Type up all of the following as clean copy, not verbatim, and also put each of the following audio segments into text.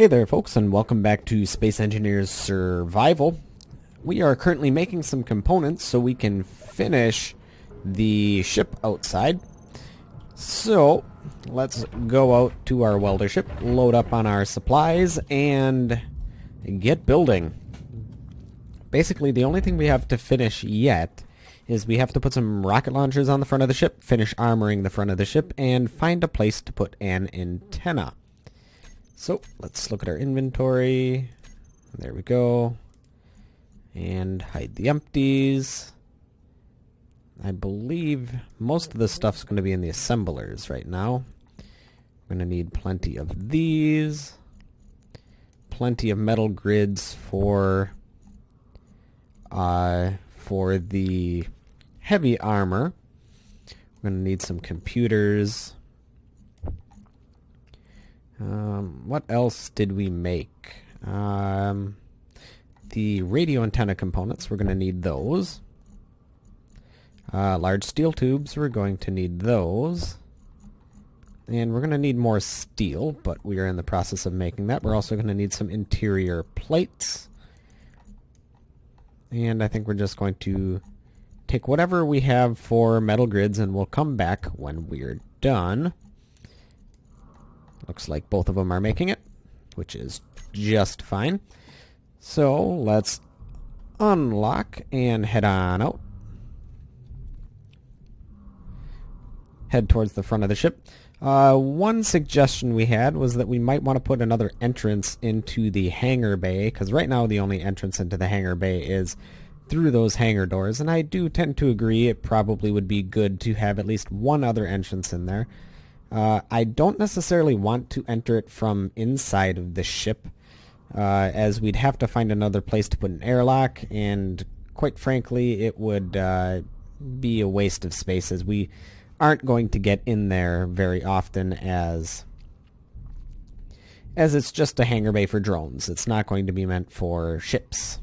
Hey there folks, and welcome back to Space Engineers Survival. We are currently making some components so we can finish the ship outside. So let's go out to our welder ship, load up on our supplies, and get building. Basically, the only thing we have to finish yet is we have to put some rocket launchers on the front of the ship, finish armoring the front of the ship, and find a place to put an antenna. So let's look at our inventory. There we go. And hide the empties. I believe most of the stuff's going to be in the assemblers right now. We're going to need plenty of these. Plenty of metal grids for the heavy armor. We're going to need some computers. What else did we make? The radio antenna components, we're going to need those. Large steel tubes, we're going to need those. And we're going to need more steel, but we are in the process of making that. We're also going to need some interior plates. And I think we're just going to take whatever we have for metal grids, and we'll come back when we're done. Looks like both of them are making it, which is just fine. So let's unlock and head on out. Head towards the front of the ship. One suggestion we had was that we might want to put another entrance into the hangar bay, because right now the only entrance into the hangar bay is through those hangar doors, and I do tend to agree it probably would be good to have at least one other entrance in there. I don't necessarily want to enter it from inside of the ship, as we'd have to find another place to put an airlock, and quite frankly, it would be a waste of space, as we aren't going to get in there very often, as it's just a hangar bay for drones. It's not going to be meant for ships.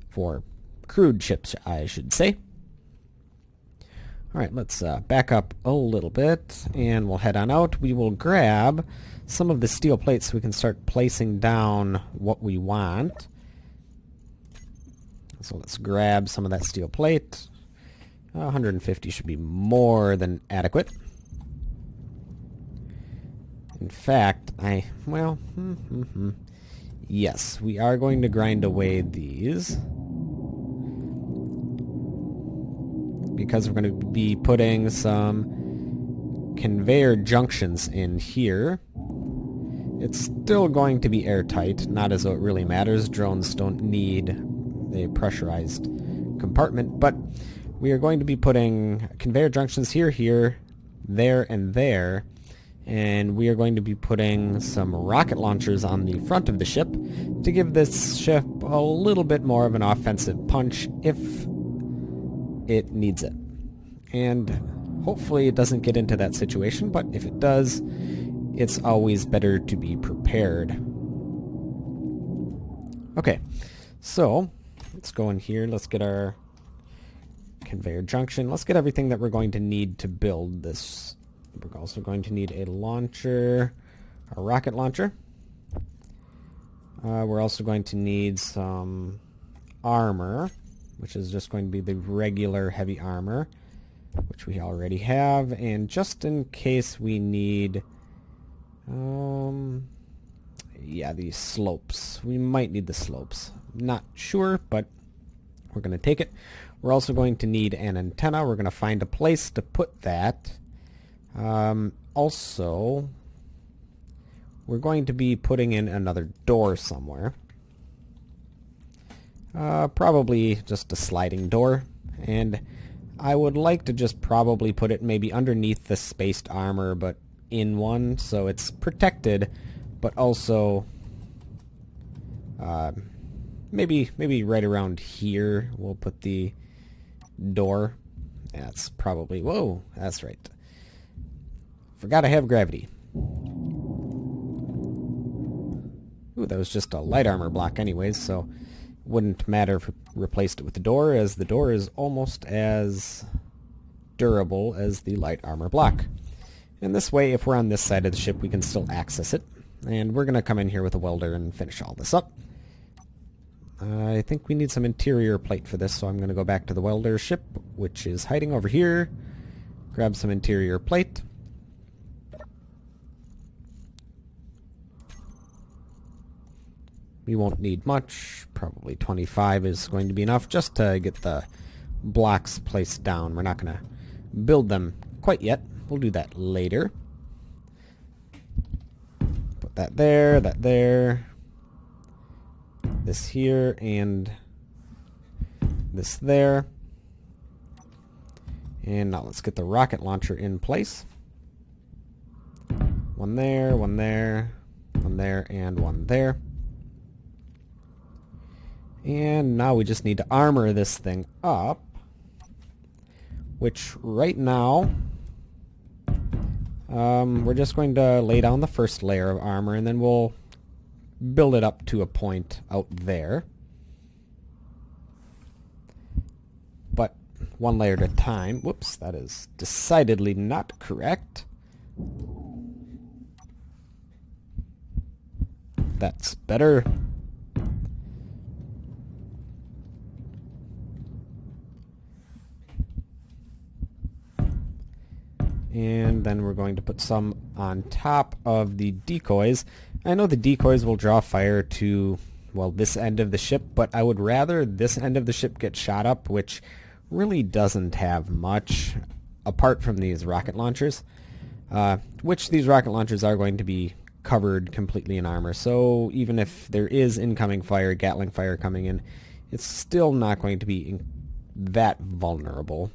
For crewed ships, I should say. Alright, let's back up a little bit, and we'll head on out. We will grab some of the steel plates so we can start placing down what we want. So let's grab some of that steel plate. 150 should be more than adequate. In fact, yes, we are going to grind away these, because we're going to be putting some conveyor junctions in here. It's still going to be airtight, not as though it really matters. Drones don't need a pressurized compartment, but we are going to be putting conveyor junctions here, there, and there, and we are going to be putting some rocket launchers on the front of the ship to give this ship a little bit more of an offensive punch if it needs it. And hopefully it doesn't get into that situation, but if it does, it's always better to be prepared. Okay, so let's go in here. Let's get our conveyor junction. Let's get everything that we're going to need to build this. We're also going to need a launcher, a rocket launcher. We're also going to need some armor, which is just going to be the regular heavy armor, which we already have. And just in case we need, these slopes. We might need the slopes. Not sure, but we're going to take it. We're also going to need an antenna. We're going to find a place to put that. Also, we're going to be putting in another door somewhere. Probably just a sliding door, and I would like to just probably put it maybe underneath the spaced armor, but in one, so it's protected, but also maybe right around here we'll put the door. That's probably, whoa, that's right. Forgot I have gravity. Ooh, that was just a light armor block anyways, so wouldn't matter if we replaced it with the door, as the door is almost as durable as the light armor block. And this way, if we're on this side of the ship, we can still access it. And we're going to come in here with a welder and finish all this up. I think we need some interior plate for this, so I'm going to go back to the welder ship, which is hiding over here. Grab some interior plate. We won't need much. Probably 25 is going to be enough just to get the blocks placed down. We're not going to build them quite yet. We'll do that later. Put that there, this here, and this there. And now let's get the rocket launcher in place. One there, one there, one there, and one there. And now we just need to armor this thing up, which right now we're just going to lay down the first layer of armor, and then we'll build it up to a point out there. But one layer at a time. Whoops, that is decidedly not correct. That's better. And then we're going to put some on top of the decoys. I know the decoys will draw fire to, well, this end of the ship, but I would rather this end of the ship get shot up, which really doesn't have much apart from these rocket launchers, which these rocket launchers are going to be covered completely in armor. So even if there is incoming fire, Gatling fire coming in, it's still not going to be that vulnerable.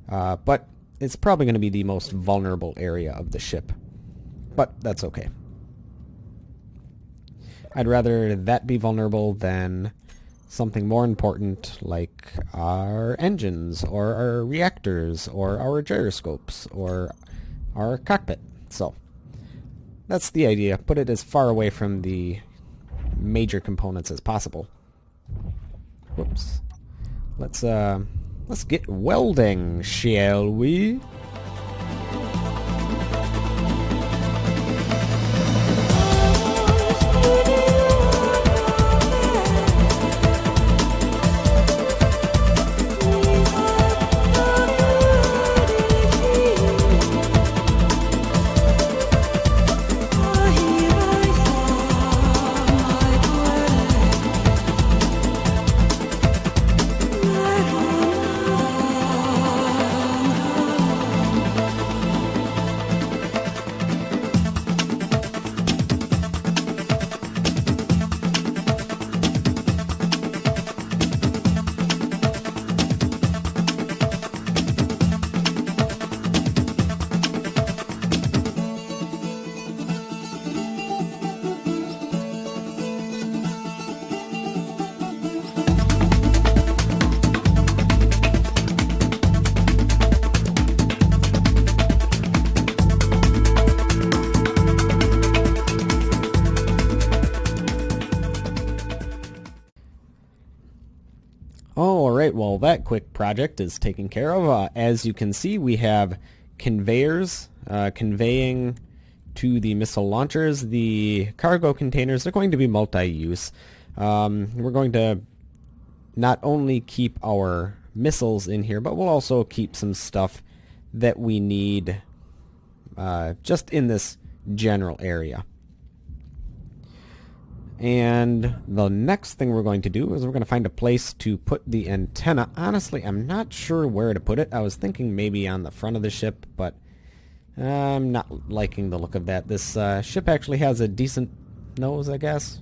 But it's probably going to be the most vulnerable area of the ship. But that's okay. I'd rather that be vulnerable than something more important like our engines, or our reactors, or our gyroscopes, or our cockpit. So that's the idea. Put it as far away from the major components as possible. Whoops. Let's get welding, shall we? Alright, well that quick project is taken care of. As you can see, we have conveyors conveying to the missile launchers. The cargo containers are going to be multi-use. We're going to not only keep our missiles in here, but we'll also keep some stuff that we need just in this general area. And the next thing we're going to do is we're going to find a place to put the antenna. Honestly, I'm not sure where to put it. I was thinking maybe on the front of the ship, but I'm not liking the look of that. This ship actually has a decent nose, I guess.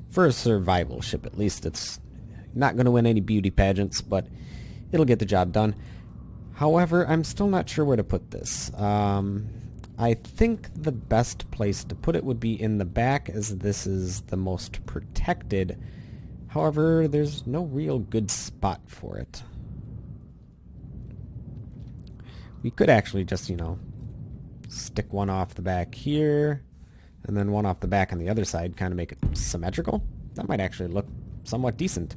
For a survival ship, at least. It's not going to win any beauty pageants, but it'll get the job done. However, I'm still not sure where to put this. I think the best place to put it would be in the back, as this is the most protected. However, there's no real good spot for it. We could actually just, stick one off the back here, and then one off the back on the other side, kind of make it symmetrical. That might actually look somewhat decent.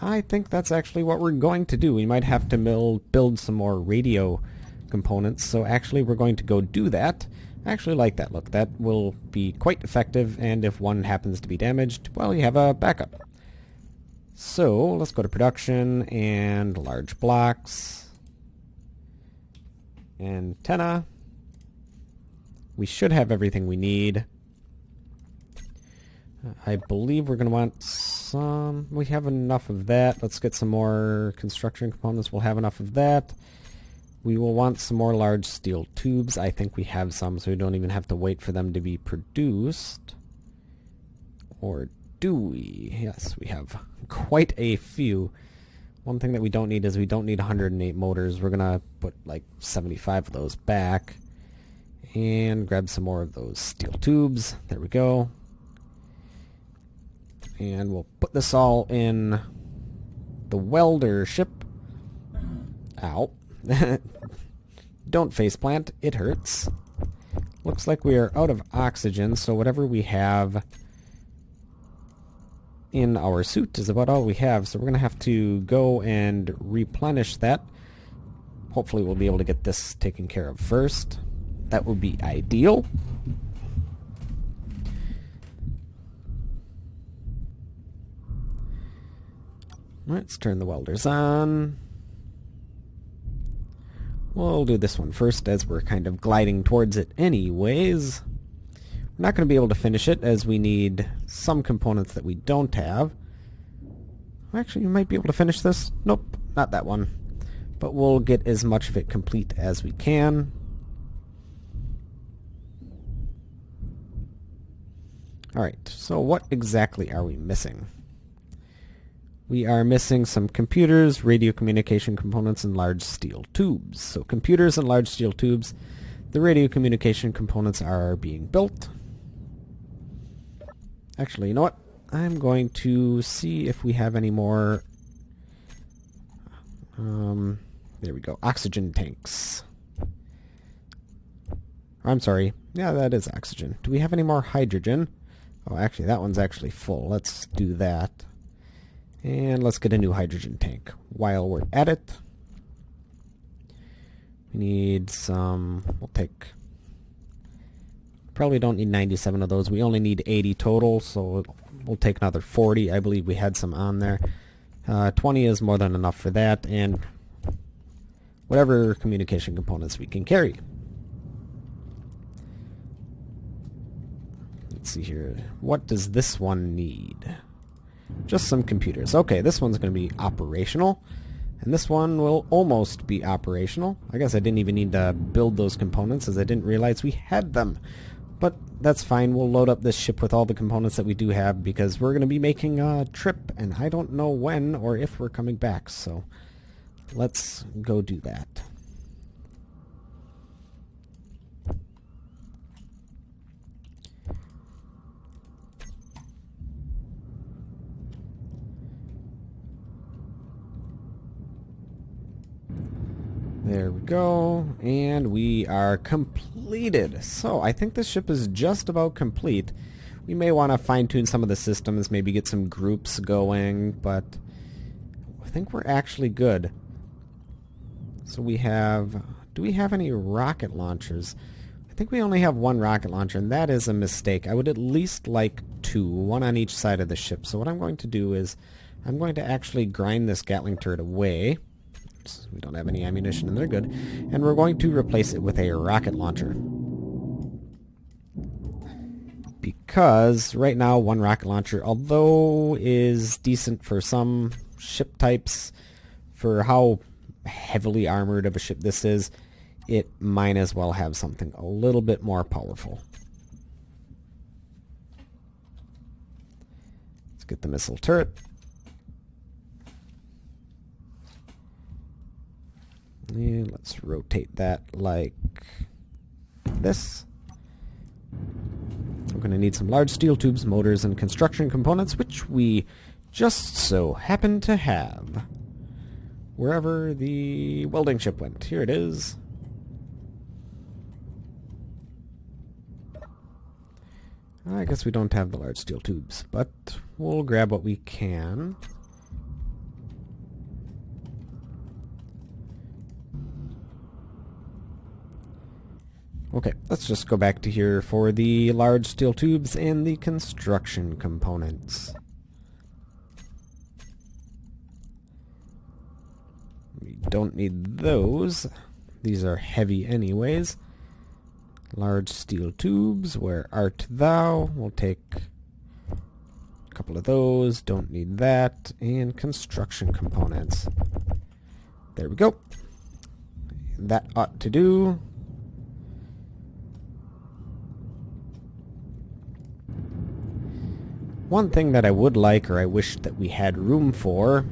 I think that's actually what we're going to do. We might have to build some more radio components, so actually we're going to go do that. I actually like that look. That will be quite effective, and if one happens to be damaged, well, you have a backup. So, let's go to production and large blocks. Antenna. We should have everything we need. I believe we're going to want some... We have enough of that. Let's get some more construction components. We'll have enough of that. We will want some more large steel tubes. I think we have some, so we don't even have to wait for them to be produced. Or do we? Yes, we have quite a few. One thing that we don't need is we don't need 108 motors. We're going to put like 75 of those back. And grab some more of those steel tubes. There we go. And we'll put this all in the welder ship. Ow. Don't faceplant, it hurts. Looks like we are out of oxygen, so whatever we have in our suit is about all we have, so we're going to have to go and replenish that. Hopefully we'll be able to get this taken care of first. That would be ideal. Let's turn the welders on. We'll do this one first as we're kind of gliding towards it anyways. We're not going to be able to finish it as we need some components that we don't have. Actually, you might be able to finish this. Nope, not that one. But we'll get as much of it complete as we can. Alright, so what exactly are we missing? We are missing some computers, radio communication components, and large steel tubes. So computers and large steel tubes. The radio communication components are being built. Actually, you know what? I'm going to see if we have any more... there we go. Oxygen tanks. I'm sorry. Yeah, that is oxygen. Do we have any more hydrogen? Oh, actually, that one's actually full. Let's do that. And let's get a new hydrogen tank. While we're at it, we need some... We'll take... Probably don't need 97 of those. We only need 80 total, so we'll take another 40. I believe we had some on there. 20 is more than enough for that, and whatever communication components we can carry. Let's see here. What does this one need? Just some computers. Okay, this one's going to be operational. And this one will almost be operational. I guess I didn't even need to build those components as I didn't realize we had them. But that's fine. We'll load up this ship with all the components that we do have because we're going to be making a trip. And I don't know when or if we're coming back. So let's go do that. There we go, and we are completed. So I think this ship is just about complete. We may want to fine-tune some of the systems, maybe get some groups going, but I think we're actually good. So we have... Do we have any rocket launchers? I think we only have one rocket launcher, and that is a mistake. I would at least like two, one on each side of the ship. So what I'm going to do is I'm going to actually grind this Gatling turret away. We don't have any ammunition and they're good. And we're going to replace it with a rocket launcher. Because right now one rocket launcher, although is decent for some ship types, for how heavily armored of a ship this is, it might as well have something a little bit more powerful. Let's get the missile turret. And let's rotate that like this. We're going to need some large steel tubes, motors, and construction components, which we just so happen to have. Wherever the welding ship went. Here it is. I guess we don't have the large steel tubes, but we'll grab what we can. Okay, let's just go back to here for the large steel tubes and the construction components. We don't need those. These are heavy anyways. Large steel tubes, where art thou? We'll take a couple of those, don't need that. And construction components. There we go. That ought to do. One thing that I would like, or I wish that we had room for,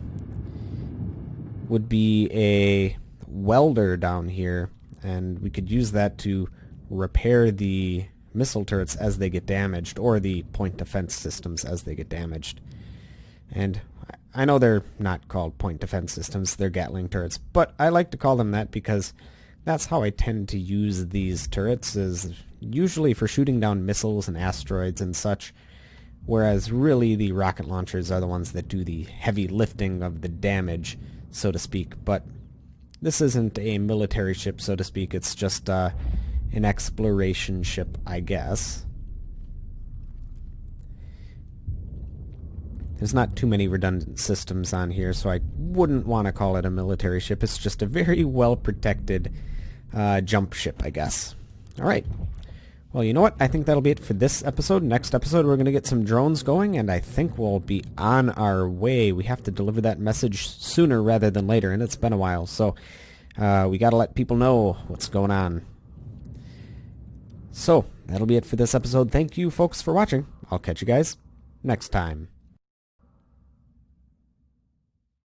would be a welder down here, and we could use that to repair the missile turrets as they get damaged, or the point defense systems as they get damaged. And I know they're not called point defense systems, they're Gatling turrets, but I like to call them that because that's how I tend to use these turrets, is usually for shooting down missiles and asteroids and such, whereas really the rocket launchers are the ones that do the heavy lifting of the damage, so to speak. But this isn't a military ship, so to speak, it's just an exploration ship, I guess. There's not too many redundant systems on here, so I wouldn't want to call it a military ship. It's just a very well-protected jump ship, I guess. Alright. Well, you know what? I think that'll be it for this episode. Next episode, we're going to get some drones going, and I think we'll be on our way. We have to deliver that message sooner rather than later, and it's been a while, so we got to let people know what's going on. So, that'll be it for this episode. Thank you, folks, for watching. I'll catch you guys next time.